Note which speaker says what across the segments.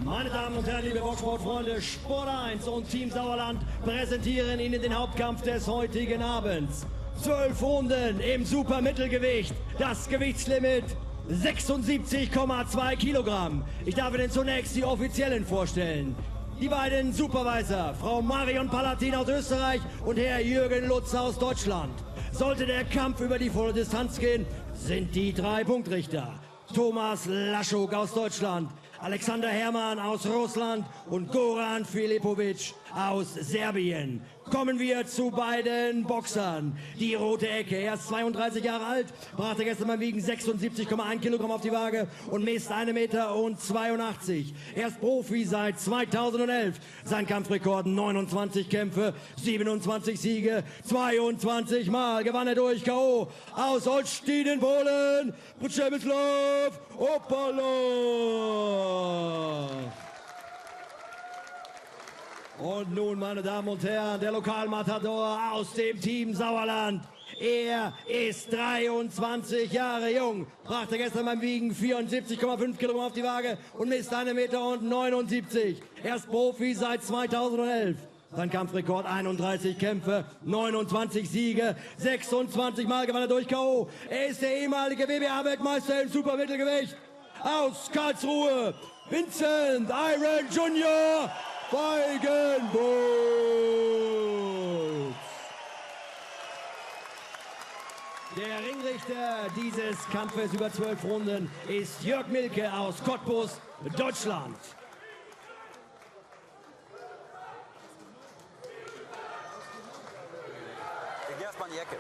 Speaker 1: Meine Damen und Herren, liebe Boxsportfreunde, Sport 1 und Team Sauerland präsentieren Ihnen den Hauptkampf des heutigen Abends. 12 Runden im Supermittelgewicht. Das Gewichtslimit 76,2 Kilogramm. Ich darf Ihnen zunächst die Offiziellen vorstellen. Die beiden Supervisor, Frau Marion Palatin aus Österreich und Herr Jürgen Lutz aus Deutschland. Sollte der Kampf über die volle Distanz gehen, sind die 3 Punktrichter Thomas Laschuk aus Deutschland, Alexander Hermann aus Russland und Goran Filipovic aus Serbien. Kommen wir zu beiden Boxern. Die rote Ecke, er ist 32 Jahre alt, brachte gestern beim Wiegen 76,1 Kilogramm auf die Waage und misst 1,82 Meter. Er ist Profi seit 2011. Sein Kampfrekord 29 Kämpfe, 27 Siege, 22 Mal gewann er durch K.O. aus Olsztyn in Polen, Przemysław Opalow. Und nun, meine Damen und Herren, der Lokalmatador aus dem Team Sauerland. Er ist 23 Jahre jung, brachte gestern beim Wiegen 74,5 Kilogramm auf die Waage und misst 1,79 Meter. Er ist Profi seit 2011. Sein Kampfrekord 31 Kämpfe, 29 Siege, 26 Mal gewann er durch K.O. Er ist der ehemalige WBA-Weltmeister im Supermittelgewicht aus Karlsruhe. Vincent Iron Jr. Feigenbutz. Der Ringrichter dieses Kampfes über 12 Runden ist Jörg Milke aus Cottbus, Deutschland.
Speaker 2: Ich gehe erstmal in die Ecke.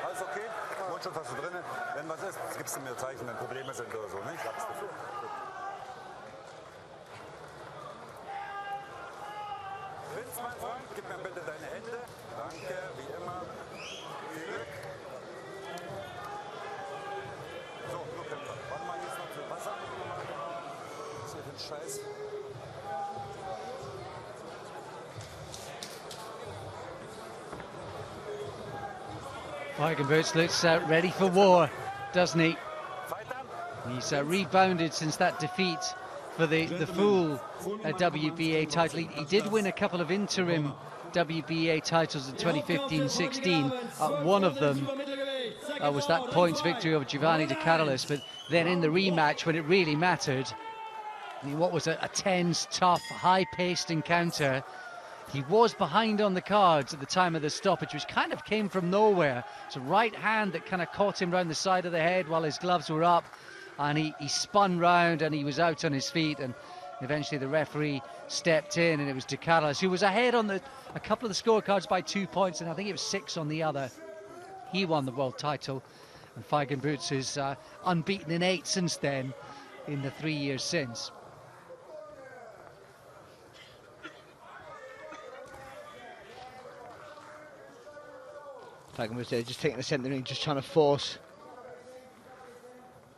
Speaker 2: Alles okay? Mundschutz hast du drin? Wenn was ist, gibst du mir Zeichen, wenn Probleme sind oder so, ne? Ich hab's dafür. Vince, mein Freund, gib mir bitte deine Hände. Danke, wie immer. Viel Glück. So, du Kämpfer. Warte mal, jetzt noch für Wasser. Was ist hier für ein Scheiß?
Speaker 3: Feigenbutz looks ready for war, doesn't he? He's rebounded since that defeat for the full WBA title. He did win a couple of interim WBA titles in 2015-16. One of them was that points victory over Giovanni De Carolis, but then in the rematch when it really mattered, I mean, what was a tense, tough, high-paced encounter. He was behind on the cards at the time of the stoppage, which kind of came from nowhere. It's a right hand that kind of caught him round the side of the head while his gloves were up, and he spun round and he was out on his feet, and eventually the referee stepped in, and it was De Carolis, who was ahead on a couple of the scorecards by 2 points, and I think it was 6 on the other. He won the world title, and Feigenbutz is unbeaten in 8 since then, in the 3 years since.
Speaker 4: Feigenbutz there, just taking the centre ring, just trying to force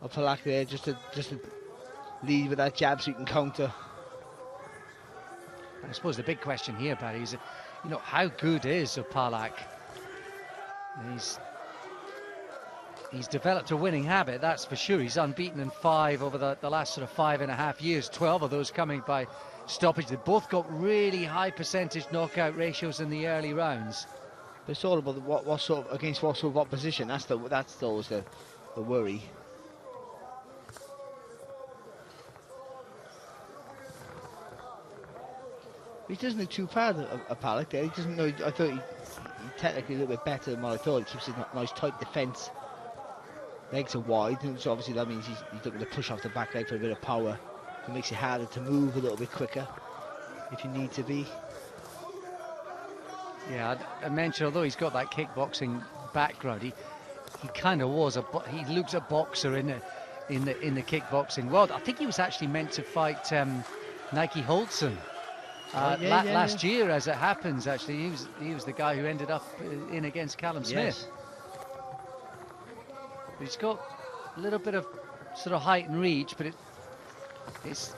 Speaker 4: Opalak there, just to lead with that jab so you can counter.
Speaker 3: I suppose the big question here, Paddy, is, you know, how good is Opalak? He's developed a winning habit, that's for sure. He's unbeaten in 5 over the last sort of 5.5 years, 12 of those coming by stoppage. They've both got really high percentage knockout ratios in the early rounds.
Speaker 4: But it's all about what sort of, against what sort of opposition. That's always the worry. He doesn't look too bad, Opalak there. He doesn't know. I thought he technically a little bit better than what I thought. He keeps a nice tight defence. Legs are wide, and so obviously that means he's looking to push off the back leg for a bit of power. It makes it harder to move a little bit quicker if you need to be.
Speaker 3: Yeah, I mentioned, although he's got that kickboxing background, he kind of was he looks a boxer in the kickboxing world. I think he was actually meant to fight Nike Holtzen last year, as it happens. Actually, he was the guy who ended up in against Callum Smith. But he's got a little bit of sort of height and reach, but it's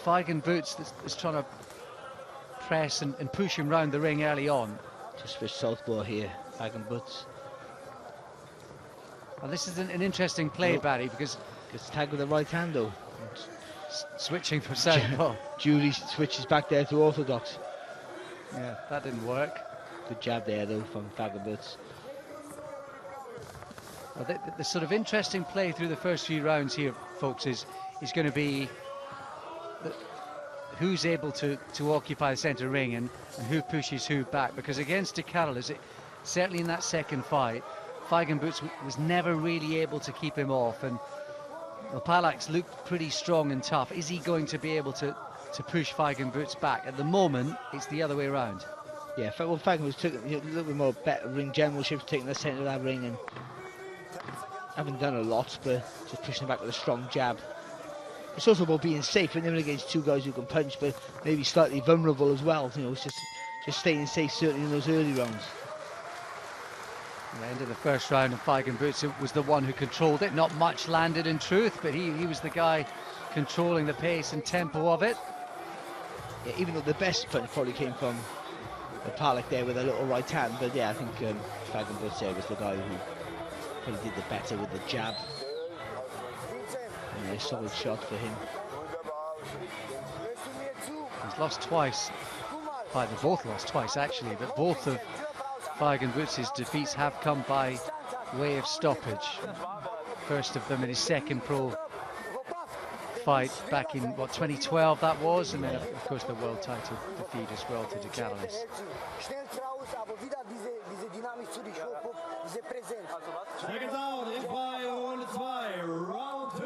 Speaker 3: Feigenbutz that's trying to press and push him round the ring early on.
Speaker 4: Just for southpaw here, Feigenbutz.
Speaker 3: Well, this is an interesting play, Barry, because
Speaker 4: gets tagged with the right hand though.
Speaker 3: Switching from southpaw.
Speaker 4: Julie switches back there to orthodox.
Speaker 3: Yeah, that didn't work.
Speaker 4: Good jab there though from Fagerbutz.
Speaker 3: Well, the sort of interesting play through the first few rounds here, folks, is going to be who's able to occupy the centre ring and who pushes who back. Because against De Carolis, certainly in that second fight, Feigenbutz was never really able to keep him off, and Palak's looked pretty strong and tough. Is he going to be able to push Feigenbutz back? At the moment, it's the other way around.
Speaker 4: Yeah, well, Feigenbutz took a little bit more better ring generalship, taking the centre of that ring, and haven't done a lot, but just pushing back with a strong jab. It's also about being safe, and never against two guys who can punch, but maybe slightly vulnerable as well. You know, it's just staying safe, certainly in those early rounds.
Speaker 3: At the end of the first round, and Feigenbutz was the one who controlled it. Not much landed in truth, but he was the guy controlling the pace and tempo of it.
Speaker 4: Yeah, even though the best punch probably came from Palak there with a little right hand, but yeah, I think Feigenbutz there was the guy who probably did the better with the jab. And a solid shot for him.
Speaker 3: He's lost twice. They both lost twice actually, but both of Feigenbutz's defeats have come by way of stoppage. First of them in his second pro fight back in, what, 2012 that was, and then of course the world title defeat as well to De Carolis.
Speaker 1: Seconds out in by Runde 2, round 2.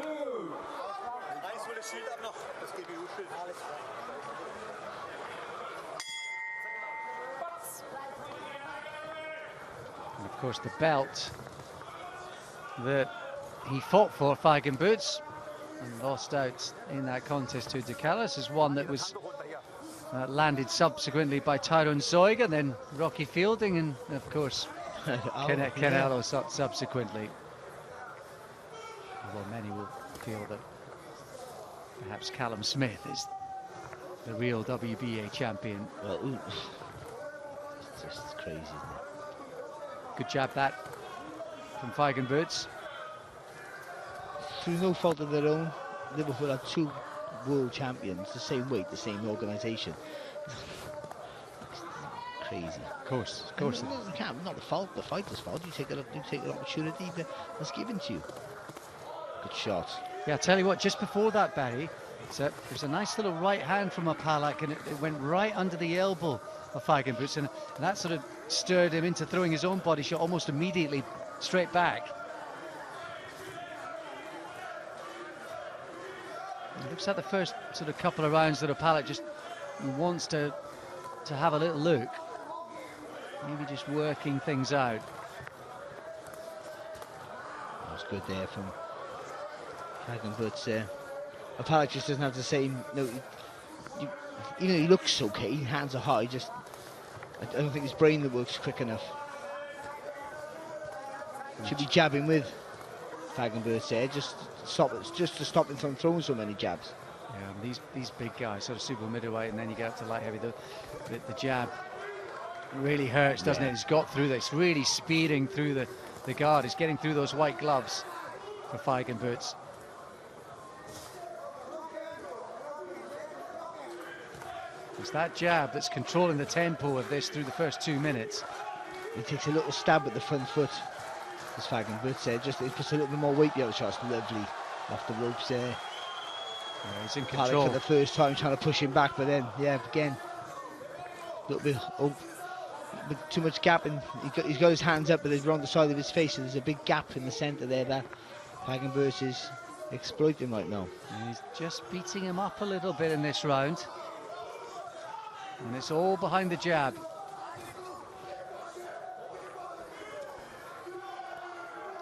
Speaker 3: And of course the belt that he fought for, Feigenbutz, and lost out in that contest to De Carolis, is one that was landed subsequently by Tyrone Zoiga, and then Rocky Fielding, and of course Canelo subsequently. Although many will feel that perhaps Callum Smith is the real WBA champion.
Speaker 4: Well, it's just crazy, isn't it?
Speaker 3: Good jab that from Feigenbutz.
Speaker 4: Through no fault of their own, Liverpool had two world champions, the same weight, the same organisation. Crazy.
Speaker 3: Of course.
Speaker 4: Not the fighter's fault. You take an opportunity that's given to you. Good shot.
Speaker 3: Yeah, I tell you what, just before that, Barry, there's a nice little right hand from Palak, and it went right under the elbow of Feigenbutz, and that sort of stirred him into throwing his own body shot almost immediately straight back. It looks like the first sort of couple of rounds that Palak just wants to have a little look. Maybe just working things out.
Speaker 4: That was good there from Feigenbutz. Palak just doesn't have the same. No, he looks okay. Hands are high. I don't think his brain works quick enough. Should be jabbing with Feigenbutz there, just to stop him from throwing so many jabs.
Speaker 3: Yeah, these big guys, sort of super middleweight, and then you get up to light heavy. The jab really hurts, doesn't it? It's got through this. It's really speeding through the guard. It's getting through those white gloves for Feigenbutz. It's that jab that's controlling the tempo of this through the first 2 minutes.
Speaker 4: He takes a little stab at the front foot. This Feigenbutz there, it puts a little bit more weight the other shot's lovely off the ropes there.
Speaker 3: Yeah, he's in control.
Speaker 4: Palak for the first time trying to push him back, but then, yeah, again, a little bit too much gap, and he's got his hands up, but they're on the side of his face, so there's a big gap in the centre there that Feigenbutz is exploiting right now.
Speaker 3: And he's just beating him up a little bit in this round. And it's all behind the jab.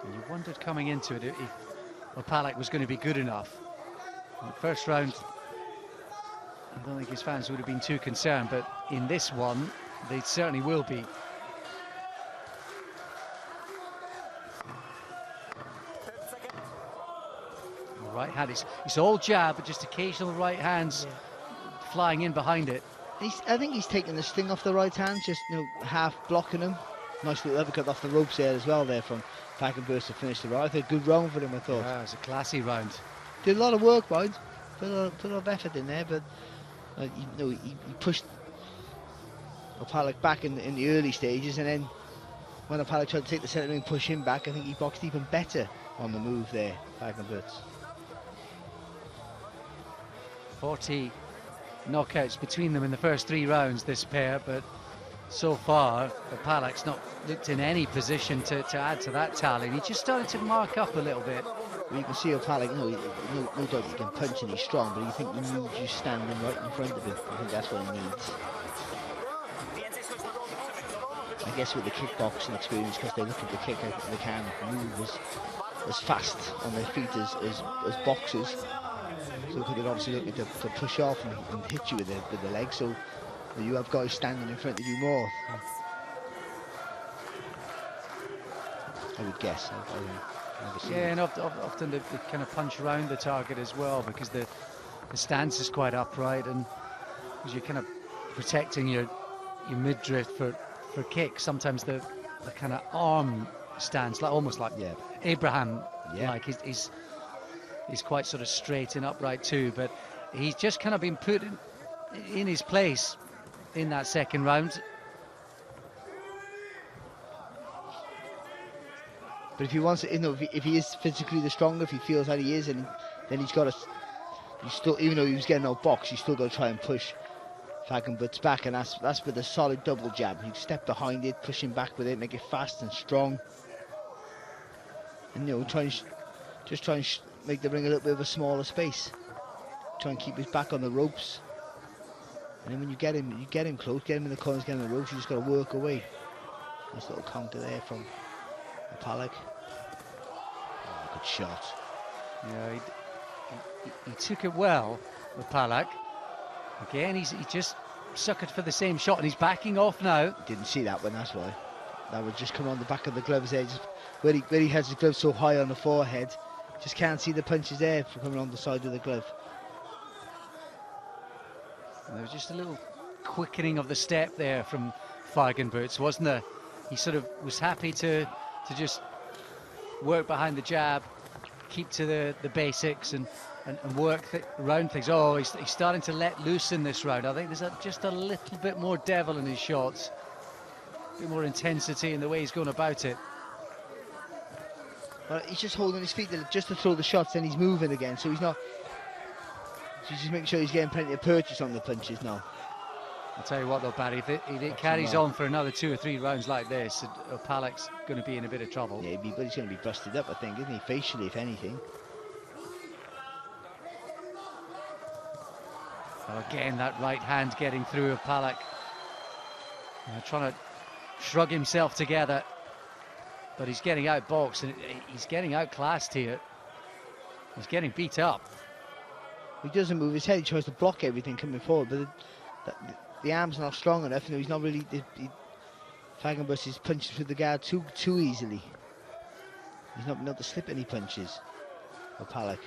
Speaker 3: And you wondered coming into it if Palak was going to be good enough. In the first round, I don't think his fans would have been too concerned, but in this one, they certainly will be. The right hand, it's all jab, but just occasional right hands flying in behind it.
Speaker 4: I think he's taking the sting off the right hand, just half blocking him. Nice little uppercut off the ropes there as well there from Fagenburst to finish the round. I think good round for him, I thought.
Speaker 3: Yeah, it was a classy round.
Speaker 4: Did a lot of work, Boyd. Put a lot of effort in there, but he pushed Opalek back in the early stages, and then when Opalek tried to take the centre ring and push him back, I think he boxed even better on the move there, Fagenburst.
Speaker 3: 40 knockouts between them in the first 3 rounds, this pair, but so far Opalek's not looked in any position to add to that tally, and he just started to mark up a little bit.
Speaker 4: Well, you can see Opalek, no doubt he can punch and he's strong, but you think he needs you standing right in front of him. I think that's what he needs. I guess with the kickboxing experience, because they look at the kick, they can move as fast on their feet as boxers. So they're obviously looking to push off and hit you with the legs. So you have guys standing in front of you more. I would guess.
Speaker 3: Yeah, and often they kind of punch around the target as well, because the stance is quite upright, and because you're kind of protecting your midriff for kicks. Sometimes the kind of arm stance, like almost like Abraham, like he's quite sort of straight and upright too, but he's just kind of been put in his place in that second round.
Speaker 4: But if he wants to, if he is physically the stronger, if he feels that he is, and then he's got to, even though he was getting outboxed, he's still got to try and push Fagenburst back, and that's with a solid double jab. You step behind it, push him back with it, make it fast and strong, and try and make the ring a little bit of a smaller space. Try and keep his back on the ropes, and then when you get him close, get him in the corners, get him in the ropes. You just got to work away. Nice little counter there from Opalek. Oh, good shot.
Speaker 3: Yeah, he took it well, Opalek. Again, he just suckered for the same shot, and he's backing off now.
Speaker 4: Didn't see that one, that's why. That would just come on the back of the gloves there, just where he has his glove so high on the forehead. Just can't see the punches there for coming on the side of the glove.
Speaker 3: And there was just a little quickening of the step there from Fagenburst, wasn't there? He sort of was happy to just work behind the jab, keep to the basics, and work around things. Oh, he's starting to let loose in this round. I think there's just a little bit more devil in his shots, a bit more intensity in the way he's going about it.
Speaker 4: Well, he's just holding his feet just to throw the shots, then he's moving again, so he's not. So he's just making sure he's getting plenty of purchase on the punches now.
Speaker 3: I'll tell you what though, Barry, if it carries on for another 2 or 3 rounds like this, Opalek's going to be in a bit of trouble.
Speaker 4: Yeah, but he's going to be busted up, I think, isn't he, facially, if anything.
Speaker 3: Well, again, that right hand getting through Opalek. Trying to shrug himself together, but he's getting outboxed and he's getting outclassed here. He's getting beat up.
Speaker 4: He doesn't move his head, he tries to block everything coming forward, but the arm's not strong enough. He's not really. Fagenburst is punching through the guard too easily. He's not been able to slip any punches. Opalek.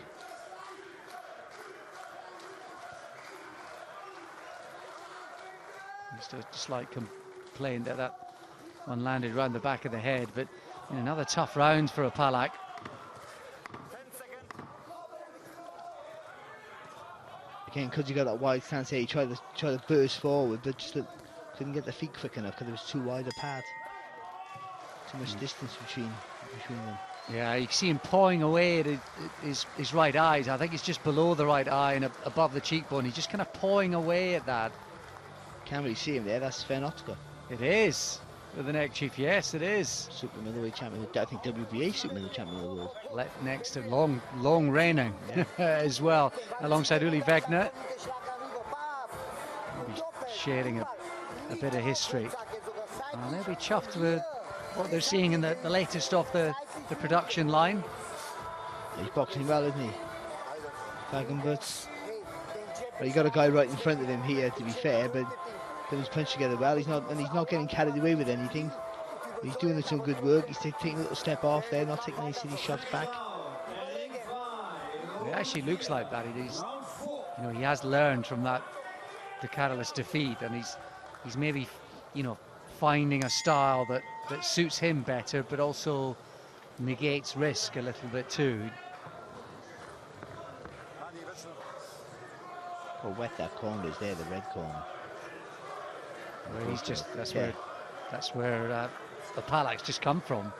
Speaker 3: Just a slight complaint that one landed round the back of the head, but another tough round for Opalek.
Speaker 4: Again, because you got that wide stance here, he tried to burst forward, but just couldn't get the feet quick enough because it was too wide apart. Too much distance between them.
Speaker 3: Yeah, you can see him pawing away at his right eye. I think it's just below the right eye and above the cheekbone. He's just kind of pawing away at that.
Speaker 4: Can't really see him there. That's Sven-Oskar.
Speaker 3: It is. With the neck chief, yes, it is.
Speaker 4: Super middleweight champion. I think WBA super middleweight champion of the world.
Speaker 3: Next to long reigning as well, alongside Uli Wegner. Sharing a bit of history. And they'll be chuffed with what they're seeing in the latest off the production line.
Speaker 4: He's boxing well, isn't he? Fagenburst. Well, you got a guy right in front of him here, to be fair, but he's punched together well. He's not getting carried away with anything. He's doing some good work. He's taking a little step off there, not taking any silly shots back.
Speaker 3: It actually looks like that. He has learned from the Carolus defeat, and he's maybe finding a style that that suits him better, but also negates risk a little bit too.
Speaker 4: Oh, wet that corner is there, the red corner.
Speaker 3: Where he's just, that's where Opalak's just come from.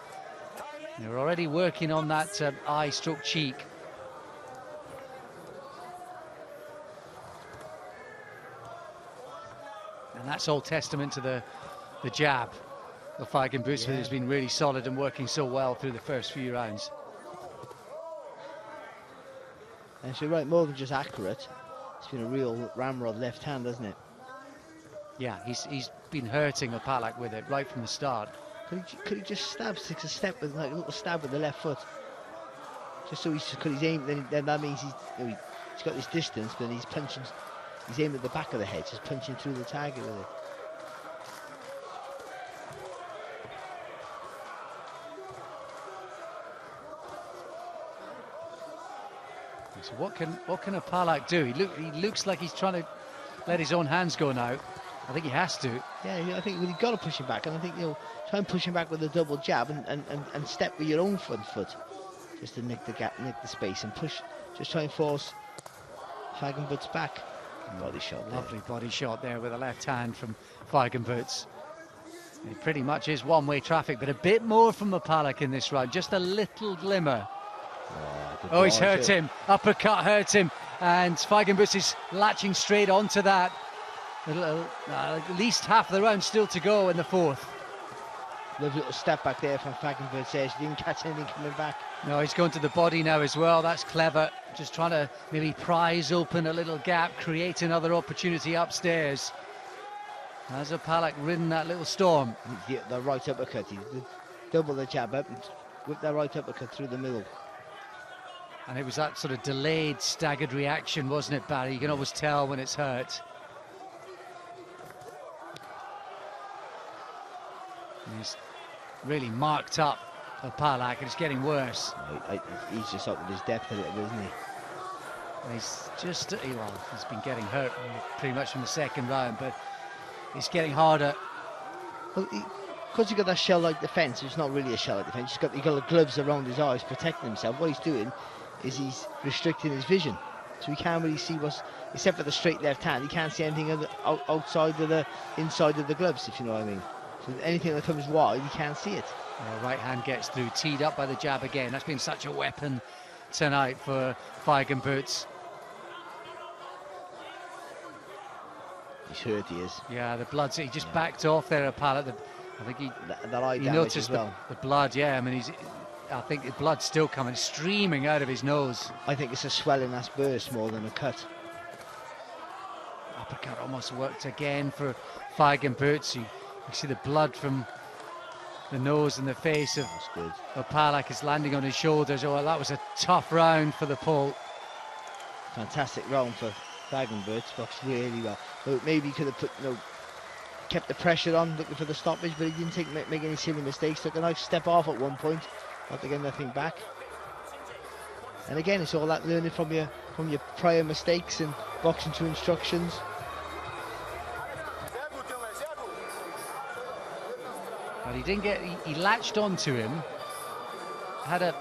Speaker 3: They're already working on that eye stroke cheek. And that's all testament to the jab of Feigenbutz, who's been really solid and working so well through the first few rounds.
Speaker 4: And so more than just accurate, it's been a real ramrod left hand, hasn't it?
Speaker 3: Yeah, he's been hurting Opalak with it right from the start.
Speaker 4: Could he just stab, take a step with like a little stab with the left foot, just so he's aimed. Then that means he's got this distance, but he's punching. He's aiming at the back of the head, just punching through the target with it.
Speaker 3: So what can Opalak do? He looks like he's trying to let his own hands go now. I think he has to.
Speaker 4: Yeah, I think you've got to push him back, and I think try and push him back with a double jab and step with your own front foot, just to nick the gap, nick the space, and push. Just try and force Feigenbutz back. Body shot.
Speaker 3: Lovely body shot there with a left hand from Feigenbutz. It pretty much is one-way traffic, but a bit more from Opalak in this round. Just a little glimmer. Oh, he's hurt him. Uppercut hurt him, and Feigenbutz is latching straight onto that. At least half the round still to go in the fourth.
Speaker 4: Lovely little step back there from Feigenbutz there. She didn't catch anything coming back.
Speaker 3: No, he's going to the body now as well. That's clever. Just trying to maybe prise open a little gap, create another opportunity upstairs. Has Opalak ridden that little storm?
Speaker 4: The right uppercut. He double the jab up and whip that right uppercut through the middle.
Speaker 3: And it was that sort of delayed, staggered reaction, wasn't it, Barry? You can always tell when it's hurt. And he's really marked up Opalak, and it's getting worse.
Speaker 4: He's just up with his depth a little bit, isn't he?
Speaker 3: He's just, he's been getting hurt pretty much from the second round, but it's getting harder.
Speaker 4: Well, because you've got that shell-like defence, it's not really a shell-like defence. He's got the gloves around his eyes, protecting himself. What he's doing is he's restricting his vision, so he can't really see what's, except for the straight left hand. He can't see anything outside of the inside of the gloves, if you know what I mean. So anything that comes wide, he can't see it.
Speaker 3: Right hand gets through, teed up by the jab again. That's been such a weapon tonight for Feigenbutz.
Speaker 4: He's hurt, he is.
Speaker 3: Yeah, the blood's, he just backed off there, Opalak. I think he noticed as well. The blood, yeah. I mean, I think the blood's still coming, streaming out of his nose.
Speaker 4: I think it's a swelling that's burst more than a cut.
Speaker 3: Uppercut almost worked again for Feigenbutz. You see the blood from the nose and the face of Opalak is landing on his shoulders. Oh, that was a tough round for the Pole.
Speaker 4: Fantastic round for Feigenbutz, boxed really well. But maybe he could have kept the pressure on, looking for the stoppage, but he didn't make any silly mistakes. Took a nice step off at one point, not to get nothing back. And again, it's all that learning from your prior mistakes and boxing to instructions.
Speaker 3: But he didn't get. He latched onto him. Had a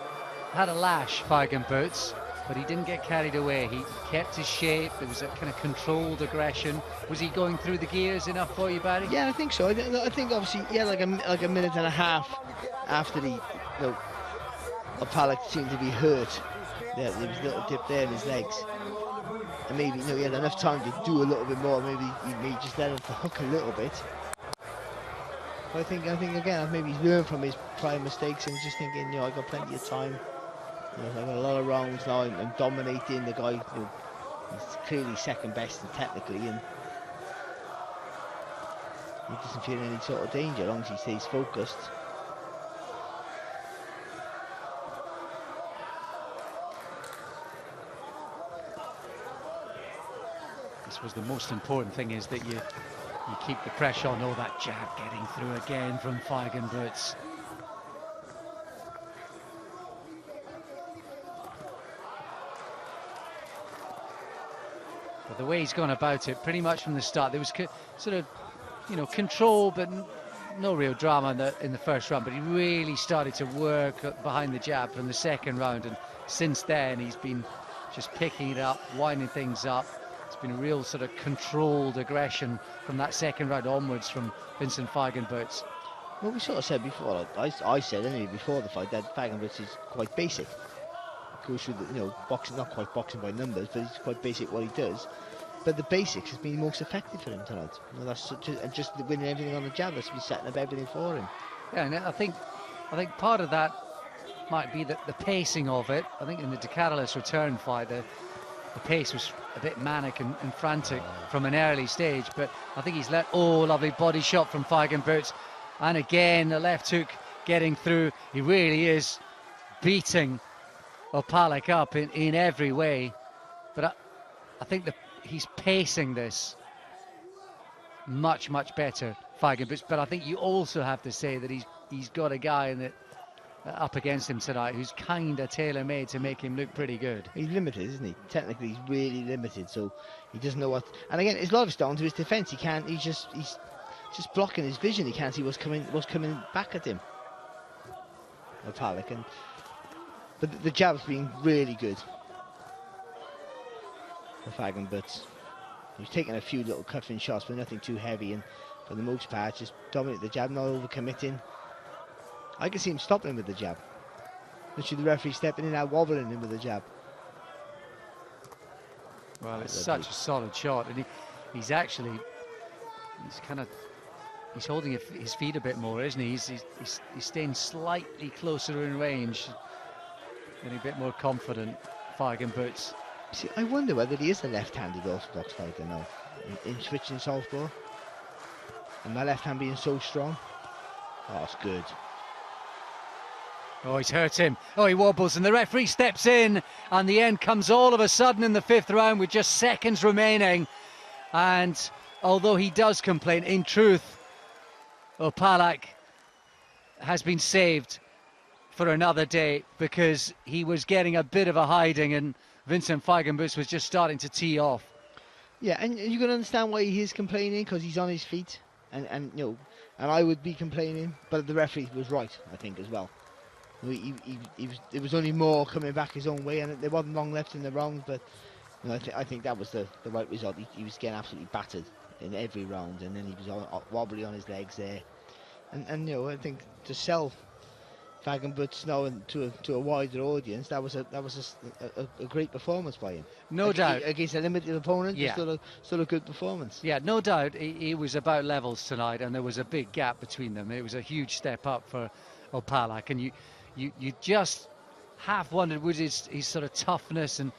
Speaker 3: lash, Feigenbutz, but he didn't get carried away. He kept his shape. There was a kind of controlled aggression. Was he going through the gears enough for you, Barry?
Speaker 4: Yeah, I think so. I think obviously, yeah, like a minute and a half after Opalak seemed to be hurt. Yeah, there was a little dip there in his legs, and maybe he had enough time to do a little bit more. Maybe he just let him to hook a little bit. But I think again, maybe he's learned from his prior mistakes and just thinking, I got plenty of time. I've got a lot of rounds now. I'm dominating the guy. He's clearly second best technically, and he doesn't feel any sort of danger as long as he stays focused.
Speaker 3: This was the most important thing, is that you keep the pressure on. Oh, that jab getting through again from Feigenbutz. the way he's gone about it, pretty much from the start, there was sort of, control, but no real drama in the first round, but he really started to work behind the jab from the second round, and since then he's been just picking it up, winding things up. It's been a real sort of controlled aggression from that second round onwards from Vincent Feigenbutz.
Speaker 4: Well, we sort of said before, I said anyway before the fight, that Feigenbutz is quite basic. Goes through the, boxing, not quite boxing by numbers, but it's quite basic what he does. But the basics has been most effective for him tonight. That's just winning everything on the jab. That's been setting up everything for him.
Speaker 3: Yeah, and I think part of that might be the pacing of it. I think in the De Carolis return fight, the pace was a bit manic and frantic from an early stage. But I think he's lovely body shot from Feigenbutz, and again the left hook getting through. He really is beating Opalek up in every way. But I think he's pacing this much better, Feigenbutz. But I think you also have to say that he's got a guy up against him tonight who's kind of tailor-made to make him look pretty good.
Speaker 4: He's limited, isn't he? Technically, he's really limited, so he doesn't know what. And again, it's a lot of down to his defence. He can't. He's just blocking his vision. He can't see what's coming back at him. Opalek, but the jab's been really good for Feigenbutz. He's taking a few little cuffing shots, but nothing too heavy, and for the most part, just dominate the jab, not overcommitting. I can see him stopping him with the jab. Literally the referee stepping in and wobbling him with the jab.
Speaker 3: Well, it's such a solid shot, and he's holding his feet a bit more, isn't he? He's staying slightly closer in range, getting a bit more confident, Feigenbutz.
Speaker 4: See, I wonder whether he is a left-handed orthodox fighter now, in switching southpaw, and my left hand being so strong. Oh, it's good.
Speaker 3: Oh, he's hurt him. Oh, he wobbles, and the referee steps in, and the end comes all of a sudden in the 5th round with just seconds remaining. And although he does complain, in truth, Opalek has been saved for another day, because he was getting a bit of a hiding, and Vincent Feigenbutz was just starting to tee off.
Speaker 4: Yeah, and you can understand why he is complaining, because he's on his feet, and I would be complaining, but the referee was right, I think, as well. It was only more coming back his own way, and there wasn't long left in the round, but I think that was the right result. He was getting absolutely battered in every round, and then he was wobbly on his legs there, and I think to sell Feigenbutz now to a wider audience, that was a great performance by him.
Speaker 3: No doubt.
Speaker 4: Against a limited opponent,
Speaker 3: yeah.
Speaker 4: Still a good performance.
Speaker 3: Yeah, no doubt. It was about levels tonight, and there was a big gap between them. It was a huge step up for Opalek, and you just half wondered, would his sort of toughness and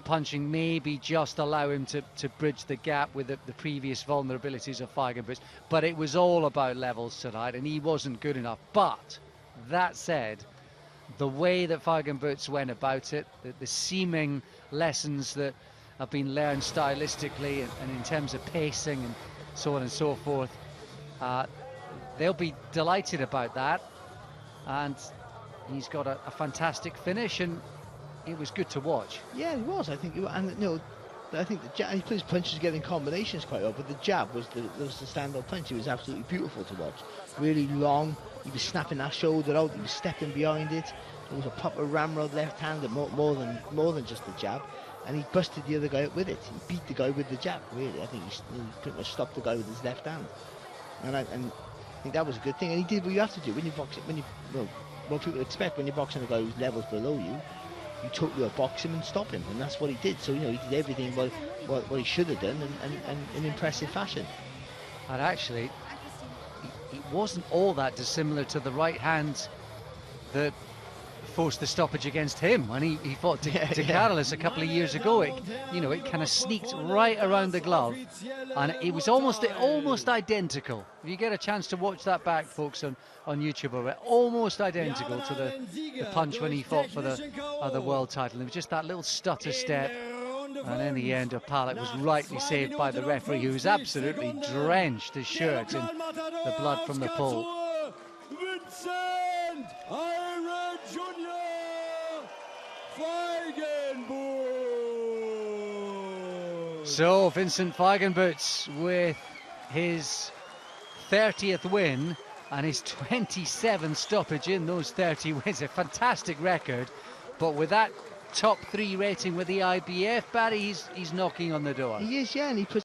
Speaker 3: punching maybe just allow him to bridge the gap with the previous vulnerabilities of Feigenbutz. But it was all about levels tonight, and he wasn't good enough. But that said, the way that Feigenbutz went about it, the seeming lessons that have been learned stylistically and in terms of pacing and so on and so forth, they'll be delighted about that. And he's got a fantastic finish, and it was good to watch.
Speaker 4: Yeah, it was. I think, I think he put his punches together in combinations quite well, but the jab was the standout punch. It was absolutely beautiful to watch. Really long. He was snapping that shoulder out. He was stepping behind it. It was a proper ramrod left-handed, more than just the jab. And he busted the other guy up with it. He beat the guy with the jab. Really, I think he pretty much stopped the guy with his left hand. And I think that was a good thing. And he did what you have to do when you box it. What people expect when you're boxing a guy who's levels below you, you totally outbox him and stop him, and that's what he did. So he did everything what he should have done, and in impressive fashion.
Speaker 3: And actually, it wasn't all that dissimilar to the right hand that forced the stoppage against him when he fought De Carolis a couple of years ago. It kind of sneaked right around the glove, and it was almost identical. If you get a chance to watch that back, folks, on YouTube, almost identical to the punch when he fought for the world title. It was just that little stutter step, and in the end, Opalek was rightly saved by the referee, who was absolutely drenched his shirt in the blood from the pole.
Speaker 1: Vincent Jr. Feigenbutz.
Speaker 3: So Vincent Feigenbutz with his 30th win and his 27 stoppage in those 30 wins. A fantastic record, but with that top 3 rating with the IBF, Barry, he's knocking on the door.
Speaker 4: He is, yeah, and he puts